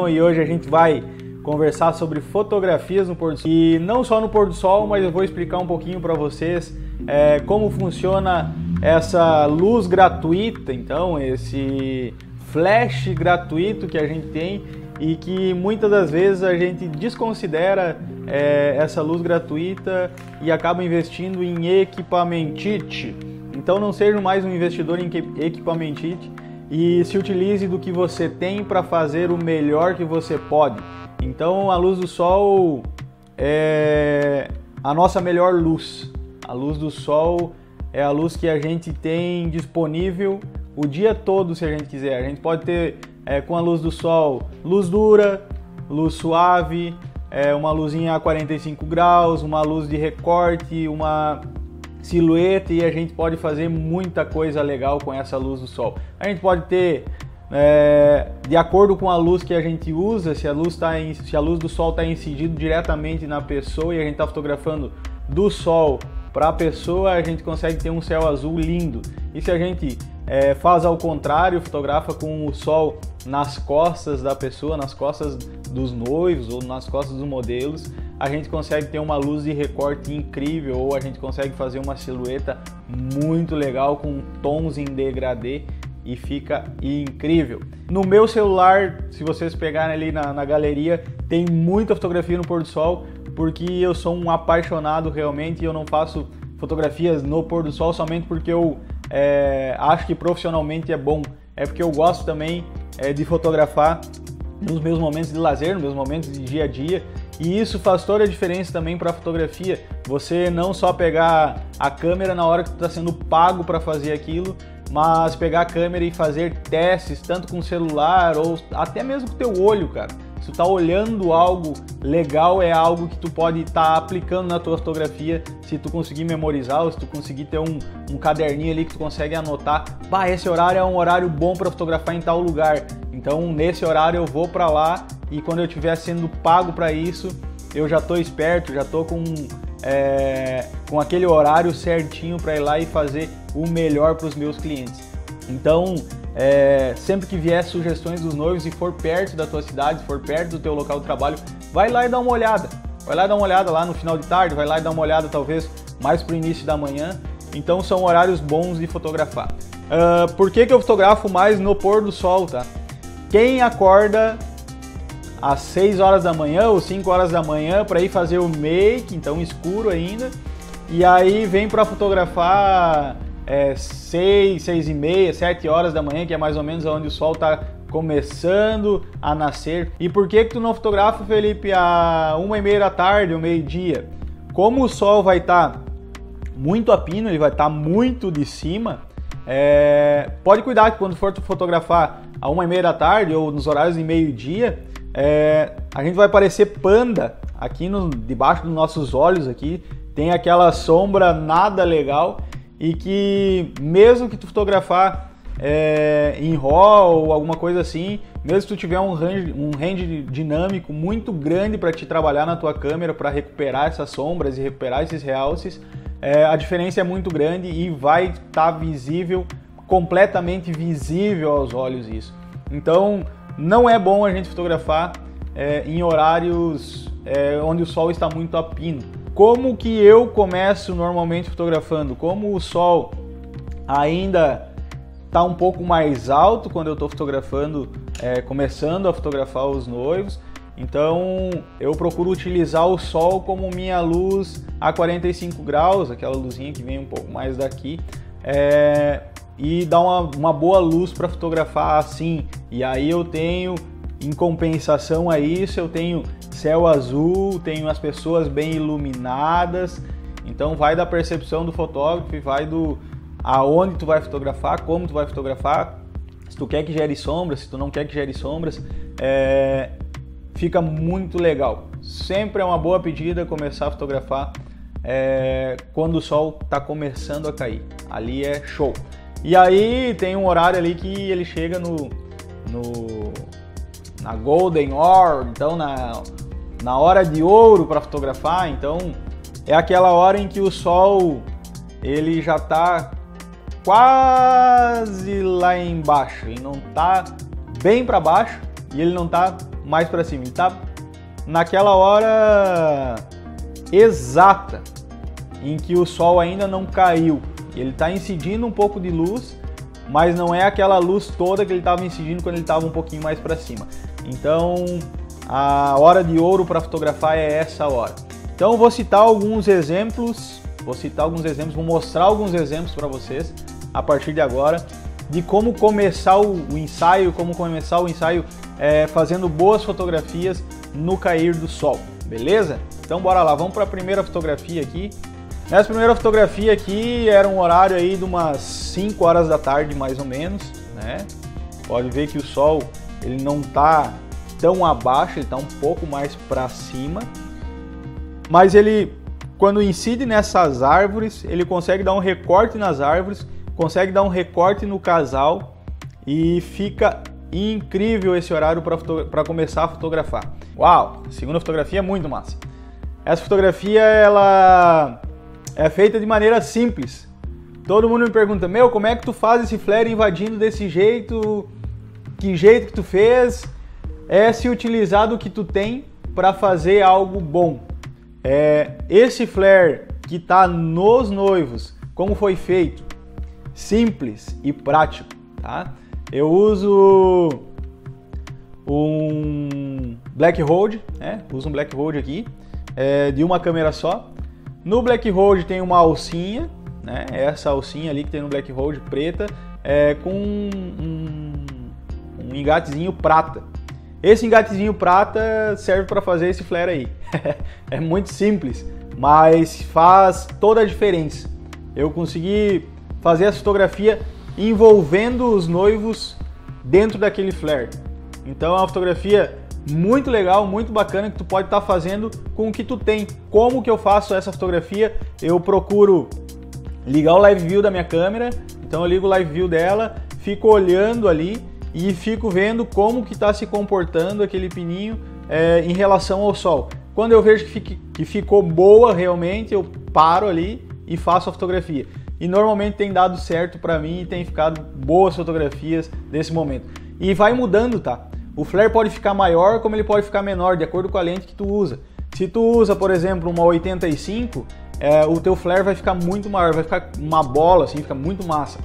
E hoje a gente vai conversar sobre fotografias no pôr do sol. E não só no pôr do sol, mas eu vou explicar um pouquinho para vocês como funciona essa luz gratuita, então esse flash gratuito que a gente tem e que muitas das vezes a gente desconsidera essa luz gratuita e acaba investindo em equipamentite. Então não seja mais um investidor em equipamentite e se utilize do que você tem para fazer o melhor que você pode. Então a luz do sol é a nossa melhor luz. A luz do sol é a luz que a gente tem disponível o dia todo se a gente quiser. A gente pode ter com a luz do sol luz dura, luz suave, uma luzinha a 45 graus, uma luz de recorte, uma silhueta, e a gente pode fazer muita coisa legal com essa luz do sol. A gente pode ter, de acordo com a luz que a gente usa, se a luz do sol está incidindo diretamente na pessoa e a gente está fotografando do sol para a pessoa, a gente consegue ter um céu azul lindo. E se a gente faz ao contrário, fotografa com o sol nas costas da pessoa, nas costas dos noivos ou nas costas dos modelos, a gente consegue ter uma luz de recorte incrível, ou a gente consegue fazer uma silhueta muito legal com tons em degradê e fica incrível. No meu celular, se vocês pegarem ali na galeria, tem muita fotografia no pôr do sol, porque eu sou um apaixonado realmente e eu não faço fotografias no pôr do sol somente porque eu acho que profissionalmente é bom, é porque eu gosto também de fotografar nos meus momentos de lazer, nos meus momentos de dia a dia, e isso faz toda a diferença também para a fotografia. Você não só pegar a câmera na hora que tu está sendo pago para fazer aquilo, mas pegar a câmera e fazer testes, tanto com o celular ou até mesmo com o teu olho, cara. Se tu tá olhando algo legal, é algo que tu pode estar aplicando na tua fotografia, se tu conseguir memorizar ou se tu conseguir ter um caderninho ali que tu consegue anotar. Esse horário é um horário bom para fotografar em tal lugar, então nesse horário eu vou para lá, e quando eu estiver sendo pago para isso, eu já tô esperto, já tô com aquele horário certinho para ir lá e fazer o melhor para os meus clientes. Então, sempre que vier sugestões dos noivos e for perto da tua cidade, for perto do teu local de trabalho, vai lá e dá uma olhada. Vai lá e dá uma olhada lá no final de tarde, vai lá e dá uma olhada talvez mais pro início da manhã. Então são horários bons de fotografar. Por que eu fotografo mais no pôr do sol, tá? Quem acorda às 6 horas da manhã ou 5 horas da manhã para ir fazer o make, então escuro ainda, e aí vem para fotografar 6, 6 e meia, 7 horas da manhã, que é mais ou menos onde o sol está começando a nascer. E por que tu não fotografa, Felipe, a 1h30 da tarde ou meio-dia? Como o sol vai estar muito a pino, ele vai estar muito de cima, pode cuidar que quando for tu fotografar a 1h30 da tarde ou nos horários de meio-dia, a gente vai parecer panda aqui debaixo dos nossos olhos aqui, tem aquela sombra nada legal, e que mesmo que tu fotografar em RAW ou alguma coisa assim, mesmo que tu tiver um range dinâmico muito grande para te trabalhar na tua câmera para recuperar essas sombras e recuperar esses realces, a diferença é muito grande e vai estar visível, completamente visível aos olhos isso. Então não é bom a gente fotografar em horários onde o sol está muito a pino. Como que eu começo normalmente fotografando? Como o sol ainda está um pouco mais alto quando eu estou fotografando, começando a fotografar os noivos, então eu procuro utilizar o sol como minha luz a 45 graus, aquela luzinha que vem um pouco mais daqui, e dá uma boa luz para fotografar assim. E aí eu tenho, em compensação a isso, eu tenho céu azul, tenho as pessoas bem iluminadas. Então vai da percepção do fotógrafo e vai do aonde tu vai fotografar, como tu vai fotografar, se tu quer que gere sombras, se tu não quer que gere sombras, fica muito legal. Sempre é uma boa pedida começar a fotografar quando o sol está começando a cair, ali é show. E aí tem um horário ali que ele chega na Golden Hour, então na hora de ouro para fotografar. Então é aquela hora em que o sol ele já está quase lá embaixo. Ele não tá bem para baixo e ele não tá mais para cima. Ele tá naquela hora exata em que o sol ainda não caiu. Ele tá incidindo um pouco de luz, mas não é aquela luz toda que ele estava incidindo quando ele estava um pouquinho mais para cima. Então, a hora de ouro para fotografar é essa hora. Então, vou citar alguns exemplos, vou mostrar alguns exemplos para vocês a partir de agora de como começar o ensaio, fazendo boas fotografias no cair do sol, beleza? Então, bora lá, vamos para a primeira fotografia aqui. Nessa primeira fotografia aqui era um horário aí de umas 5 horas da tarde, mais ou menos, né? Pode ver que o sol ele não tá tão abaixo, ele tá um pouco mais para cima. Mas ele, quando incide nessas árvores, ele consegue dar um recorte nas árvores, consegue dar um recorte no casal e fica incrível esse horário para começar a fotografar. Uau! A segunda fotografia é muito massa. Essa fotografia, ela é feita de maneira simples. Todo mundo me pergunta, meu, como é que tu faz esse flare invadindo desse jeito? Que jeito que tu fez? É se utilizar do que tu tem para fazer algo bom. Esse flare que está nos noivos, como foi feito? Simples e prático, tá? Eu uso um Black Hold, né? Uso um Black Hold aqui, de uma câmera só. No Black Hold tem uma alcinha, né? Essa alcinha ali que tem no Black Hold preta, com um engatezinho prata. Esse engatezinho prata serve para fazer esse flare aí. É muito simples, mas faz toda a diferença. Eu consegui fazer essa fotografia envolvendo os noivos dentro daquele flare. Então é uma fotografia muito legal, muito bacana, que tu pode estar fazendo com o que tu tem. Como que eu faço essa fotografia? Eu procuro ligar o live view da minha câmera, então eu ligo o live view dela, fico olhando ali e fico vendo como que está se comportando aquele pininho em relação ao sol. Quando eu vejo que ficou boa realmente, eu paro ali e faço a fotografia. E normalmente tem dado certo para mim e tem ficado boas fotografias desse momento. E vai mudando, tá? O flare pode ficar maior, como ele pode ficar menor, de acordo com a lente que tu usa. Se tu usa, por exemplo, uma 85, o teu flare vai ficar muito maior, vai ficar uma bola, assim, fica muito massa.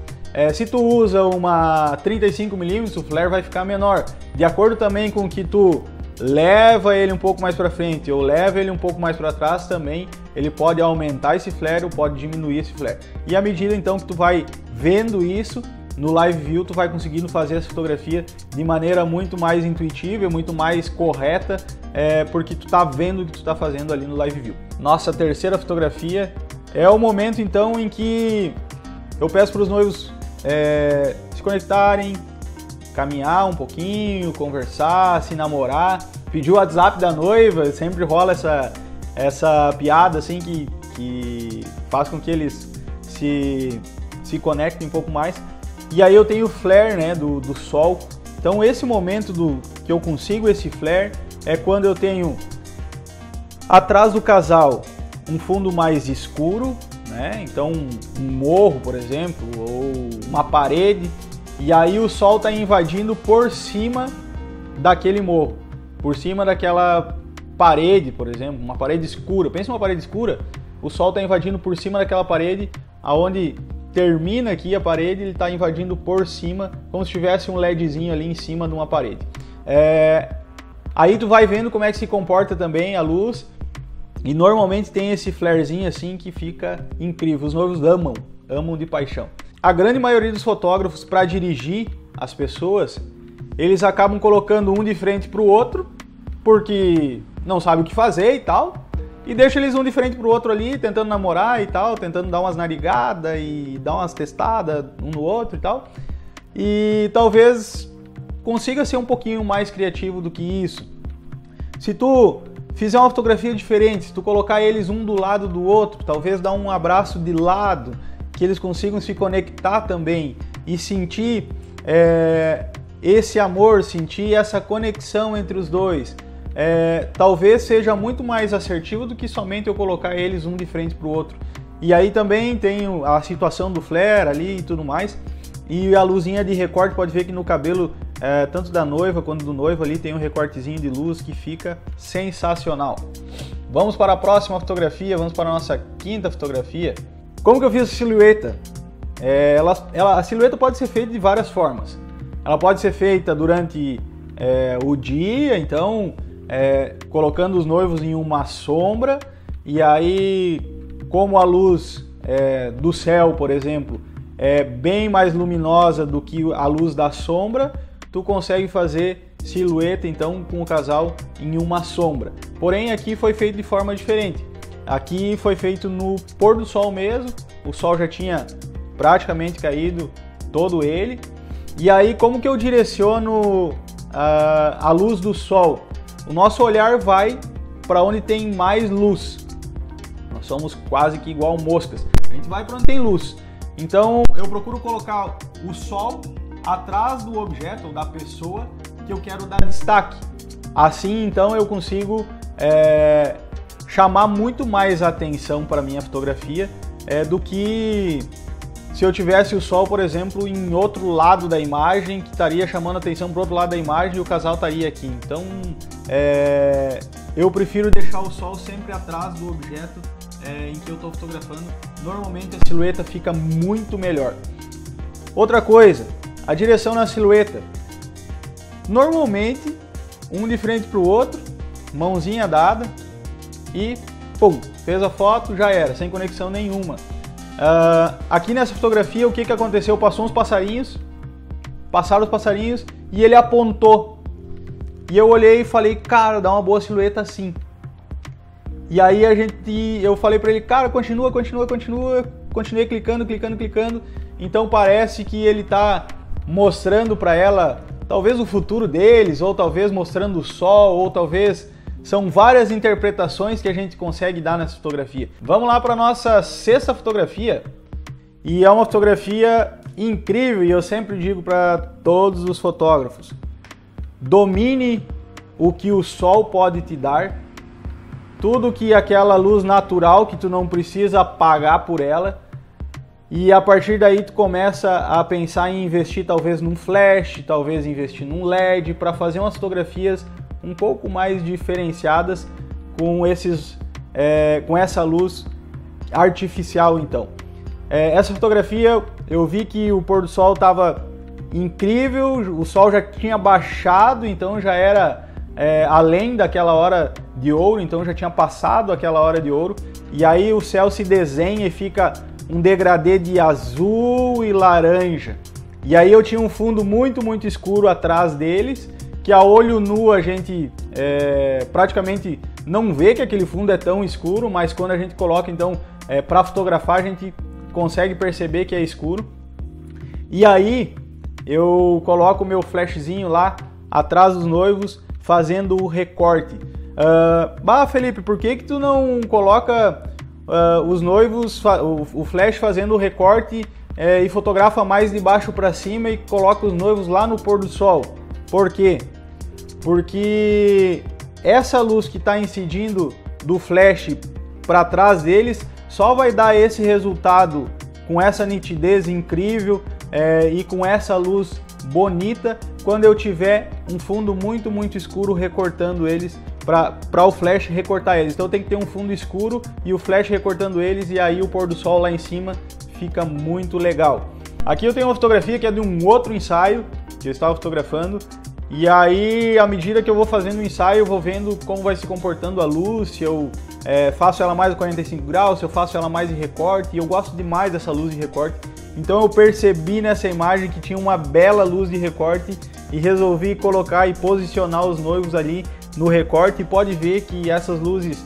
Se tu usa uma 35mm, o flare vai ficar menor. De acordo também com que tu leva ele um pouco mais para frente ou leva ele um pouco mais para trás, também ele pode aumentar esse flare ou pode diminuir esse flare. E à medida então que tu vai vendo isso no live view, tu vai conseguindo fazer essa fotografia de maneira muito mais intuitiva, muito mais correta, porque tu tá vendo o que tu tá fazendo ali no live view. Nossa terceira fotografia é o momento então em que eu peço para os noivos se conectarem, caminhar um pouquinho, conversar, se namorar, pedir o WhatsApp da noiva. Sempre rola essa piada assim que faz com que eles se conectem um pouco mais. E aí eu tenho o flare, né, do sol. Então esse momento que eu consigo esse flare é quando eu tenho atrás do casal um fundo mais escuro, né? Então um morro, por exemplo, ou uma parede, e aí o sol está invadindo por cima daquele morro, por cima daquela parede, por exemplo, uma parede escura. Pensa numa parede escura, o sol está invadindo por cima daquela parede, aonde termina aqui a parede, ele está invadindo por cima, como se tivesse um LEDzinho ali em cima de uma parede. Aí tu vai vendo como é que se comporta também a luz. E normalmente tem esse flarezinho assim que fica incrível. Os noivos amam de paixão. A grande maioria dos fotógrafos, para dirigir as pessoas, eles acabam colocando um de frente para o outro, porque não sabe o que fazer e tal, e deixa eles um de frente para o outro ali, tentando namorar e tal, tentando dar umas narigadas e dar umas testadas um no outro e tal. E talvez consiga ser um pouquinho mais criativo do que isso. Se tu fizer uma fotografia diferente, se tu colocar eles um do lado do outro, talvez dar um abraço de lado, que eles consigam se conectar também e sentir esse amor, sentir essa conexão entre os dois, talvez seja muito mais assertivo do que somente eu colocar eles um de frente para o outro. E aí também tem a situação do flare ali e tudo mais. E a luzinha de recorte, pode ver que no cabelo, tanto da noiva quanto do noivo ali, tem um recortezinho de luz que fica sensacional. Vamos para a próxima fotografia, vamos para a nossa quinta fotografia. Como que eu fiz a silhueta? A silhueta pode ser feita de várias formas. Ela pode ser feita durante o dia, então colocando os noivos em uma sombra, e aí como a luz do céu, por exemplo, é bem mais luminosa do que a luz da sombra, tu consegue fazer silhueta então com o casal em uma sombra. Porém aqui foi feito de forma diferente. Aqui foi feito no pôr do sol mesmo, o sol já tinha praticamente caído todo ele. E aí como que eu direciono a luz do sol? O nosso olhar vai para onde tem mais luz. Nós somos quase que igual moscas. A gente vai para onde tem luz. Então eu procuro colocar o sol atrás do objeto ou da pessoa que eu quero dar destaque. Assim então eu consigo chamar muito mais atenção para minha fotografia do que se eu tivesse o sol, por exemplo, em outro lado da imagem, que estaria chamando atenção para o outro lado da imagem e o casal estaria aqui. Então eu prefiro deixar o sol sempre atrás do objeto em que eu estou fotografando. Normalmente a silhueta fica muito melhor. Outra coisa, a direção na silhueta. Normalmente, um de frente para o outro, mãozinha dada e pum, fez a foto, já era, sem conexão nenhuma. Aqui nessa fotografia, o que aconteceu? Passou uns passarinhos, passaram os passarinhos e ele apontou. E eu olhei e falei, cara, dá uma boa silhueta assim. E aí eu falei pra ele, cara, continua, continuei clicando. Então parece que ele tá mostrando pra ela, talvez o futuro deles, ou talvez mostrando o sol, ou talvez são várias interpretações que a gente consegue dar nessa fotografia. Vamos lá para nossa sexta fotografia. E é uma fotografia incrível e eu sempre digo para todos os fotógrafos: domine o que o sol pode te dar. Tudo que aquela luz natural que tu não precisa pagar por ela, e a partir daí tu começa a pensar em investir talvez num flash, talvez investir num LED para fazer umas fotografias um pouco mais diferenciadas com essa luz artificial. Então essa fotografia eu vi que o pôr do sol estava incrível, o sol já tinha baixado, então já era além daquela hora de ouro, então já tinha passado aquela hora de ouro, e aí o céu se desenha e fica um degradê de azul e laranja, e aí eu tinha um fundo muito escuro atrás deles, que a olho nu a gente praticamente não vê que aquele fundo é tão escuro, mas quando a gente coloca então para fotografar, a gente consegue perceber que é escuro. E aí eu coloco o meu flashzinho lá atrás dos noivos fazendo o recorte. Felipe, por que tu não coloca os noivos, o flash fazendo o recorte e fotografa mais de baixo para cima e coloca os noivos lá no pôr do sol? Por quê? Porque essa luz que está incidindo do flash para trás deles só vai dar esse resultado com essa nitidez incrível e com essa luz bonita quando eu tiver um fundo muito escuro recortando eles para o flash recortar eles. Então tem que ter um fundo escuro e o flash recortando eles, e aí o pôr do sol lá em cima fica muito legal. Aqui eu tenho uma fotografia que é de um outro ensaio que eu estava fotografando, e aí à medida que eu vou fazendo o ensaio eu vou vendo como vai se comportando a luz, se eu faço ela mais a 45 graus, se eu faço ela mais em recorte, e eu gosto demais dessa luz de recorte. Então eu percebi nessa imagem que tinha uma bela luz de recorte e resolvi colocar e posicionar os noivos ali no recorte, e pode ver que essas luzes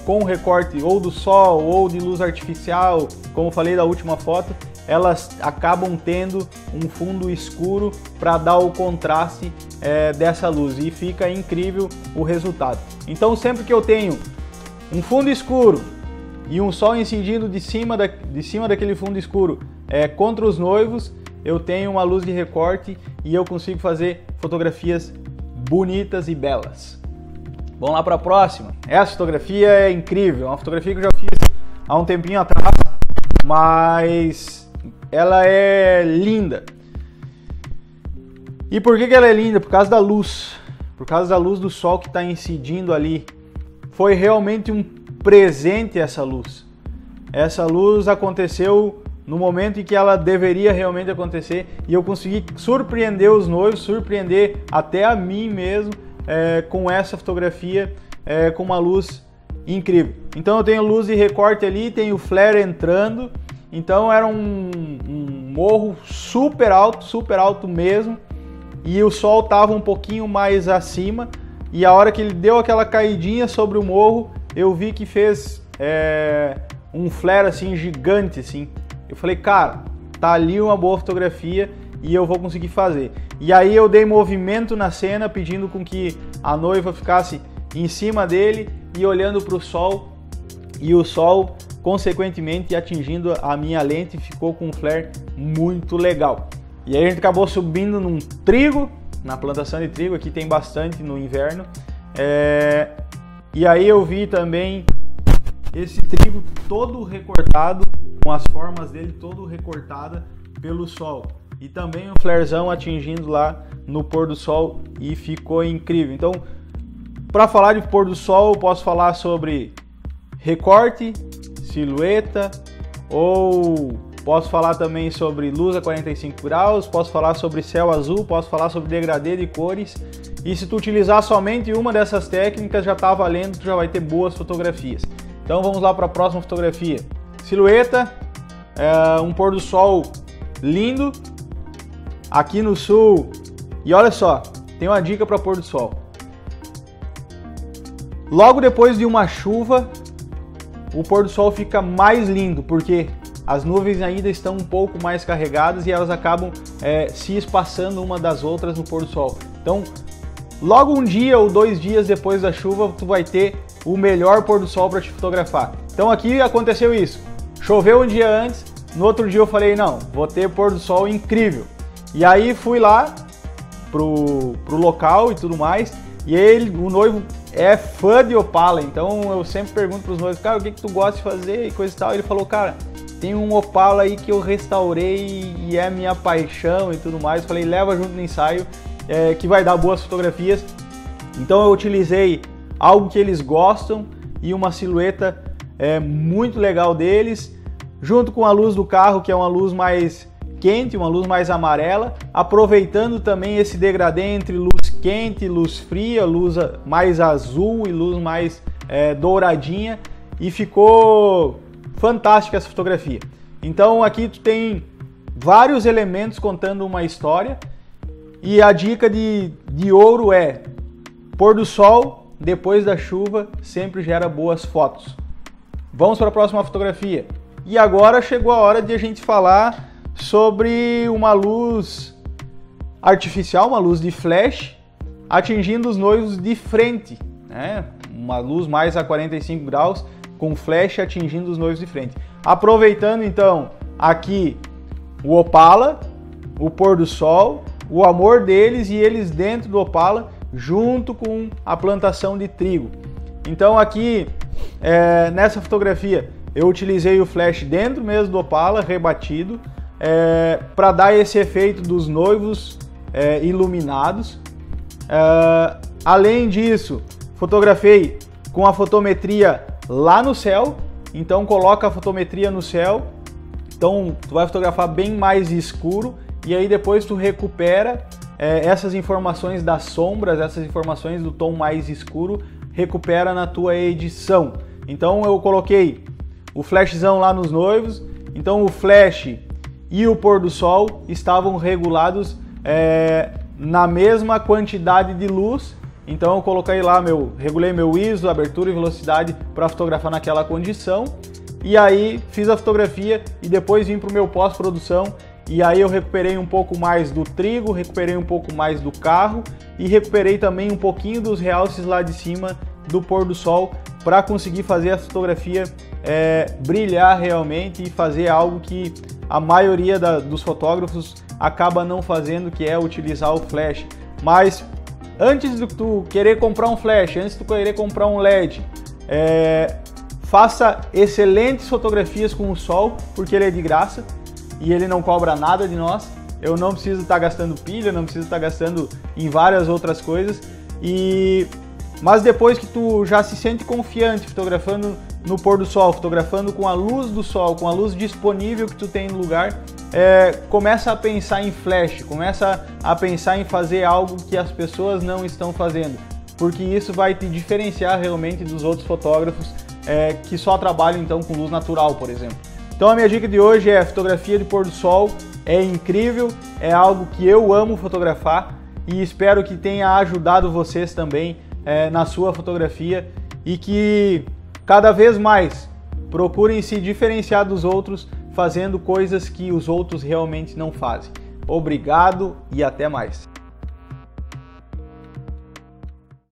com recorte ou do sol ou de luz artificial, como falei da última foto, elas acabam tendo um fundo escuro para dar o contraste dessa luz, e fica incrível o resultado. Então sempre que eu tenho um fundo escuro e um sol incidindo de cima daquele fundo escuro contra os noivos, eu tenho uma luz de recorte e eu consigo fazer fotografias bonitas e belas. Vamos lá para a próxima. Essa fotografia é incrível, é uma fotografia que eu já fiz há um tempinho atrás, mas ela é linda. E por que ela é linda? Por causa da luz. Por causa da luz do sol que está incidindo ali. Foi realmente um presente essa luz. Essa luz aconteceu no momento em que ela deveria realmente acontecer e eu consegui surpreender os noivos, surpreender até a mim mesmo com essa fotografia, com uma luz incrível. Então eu tenho luz de recorte ali, tenho flare entrando, então era um morro super alto mesmo, e o sol estava um pouquinho mais acima, e a hora que ele deu aquela caidinha sobre o morro, eu vi que fez um flare assim gigante assim. Eu falei, cara, tá ali uma boa fotografia e eu vou conseguir fazer. E aí eu dei movimento na cena, pedindo com que a noiva ficasse em cima dele e olhando para o sol, e o sol consequentemente atingindo a minha lente, ficou com um flare muito legal. E aí a gente acabou subindo num trigo, na plantação de trigo, aqui tem bastante no inverno, e aí eu vi também esse trigo todo recortado, com as formas dele todo recortada pelo sol, e também um flarezão atingindo lá no pôr do sol, e ficou incrível. Então, para falar de pôr do sol, eu posso falar sobre recorte, silhueta, ou posso falar também sobre luz a 45 graus, posso falar sobre céu azul, posso falar sobre degradê de cores. E se tu utilizar somente uma dessas técnicas, já está valendo, tu já vai ter boas fotografias. Então vamos lá para a próxima fotografia. Silhueta, um pôr do sol lindo, aqui no sul. E olha só, tem uma dica para pôr do sol. Logo depois de uma chuva, o pôr do sol fica mais lindo, porque as nuvens ainda estão um pouco mais carregadas e elas acabam se espaçando uma das outras no pôr do sol. Então, logo um dia ou 2 dias depois da chuva, tu vai ter o melhor pôr do sol para te fotografar. Então aqui aconteceu isso. Choveu um dia antes, no outro dia eu falei, não, vou ter pôr do sol incrível. E aí fui lá pro local e tudo mais, e o noivo é fã de Opala, então eu sempre pergunto pros noivos, cara, o que tu gosta de fazer e coisa e tal. Ele falou, cara, tem um Opala aí que eu restaurei e é minha paixão e tudo mais. Eu falei, leva junto no ensaio, que vai dar boas fotografias. Então eu utilizei algo que eles gostam e uma silhueta muito legal deles, junto com a luz do carro, que é uma luz mais quente, uma luz mais amarela, aproveitando também esse degradê entre luz quente, luz fria, luz mais azul e luz mais douradinha, e ficou fantástica essa fotografia. Então aqui tu tem vários elementos contando uma história, e a dica de ouro é: pôr do sol depois da chuva sempre gera boas fotos. Vamos para a próxima fotografia. E agora chegou a hora de a gente falar sobre uma luz artificial, uma luz de flash, atingindo os noivos de frente, né? Uma luz mais a 45 graus, com flash atingindo os noivos de frente. Aproveitando então aqui o Opala, o pôr do sol, o amor deles e eles dentro do Opala, junto com a plantação de trigo. Então aqui nessa fotografia eu utilizei o flash dentro mesmo do Opala, rebatido, para dar esse efeito dos noivos iluminados. Além disso, fotografei com a fotometria lá no céu, então coloca a fotometria no céu, então tu vai fotografar bem mais escuro, e aí depois tu recupera essas informações das sombras, essas informações do tom mais escuro, recupera na tua edição. Então eu coloquei o flashzão lá nos noivos, então o flash e o pôr do sol estavam regulados na mesma quantidade de luz. Então eu coloquei lá, regulei meu ISO, abertura e velocidade para fotografar naquela condição, e aí fiz a fotografia e depois vim para o meu pós-produção, e aí eu recuperei um pouco mais do trigo, recuperei um pouco mais do carro e recuperei também um pouquinho dos realces lá de cima do pôr do sol, para conseguir fazer a fotografia brilhar realmente e fazer algo que a maioria dos fotógrafos acaba não fazendo, que é utilizar o flash. Mas antes de tu querer comprar um flash, antes de tu querer comprar um LED, faça excelentes fotografias com o sol, porque ele é de graça e ele não cobra nada de nós. Eu não preciso estar gastando pilha, não preciso estar gastando em várias outras coisas. Mas depois que tu já se sente confiante fotografando no pôr do sol, fotografando com a luz do sol, com a luz disponível que tu tem no lugar, começa a pensar em flash, começa a pensar em fazer algo que as pessoas não estão fazendo, porque isso vai te diferenciar realmente dos outros fotógrafos que só trabalham então com luz natural, por exemplo. Então a minha dica de hoje é fotografia de pôr do sol, é incrível, é algo que eu amo fotografar e espero que tenha ajudado vocês também na sua fotografia e que cada vez mais procurem se diferenciar dos outros fazendo coisas que os outros realmente não fazem. Obrigado e até mais!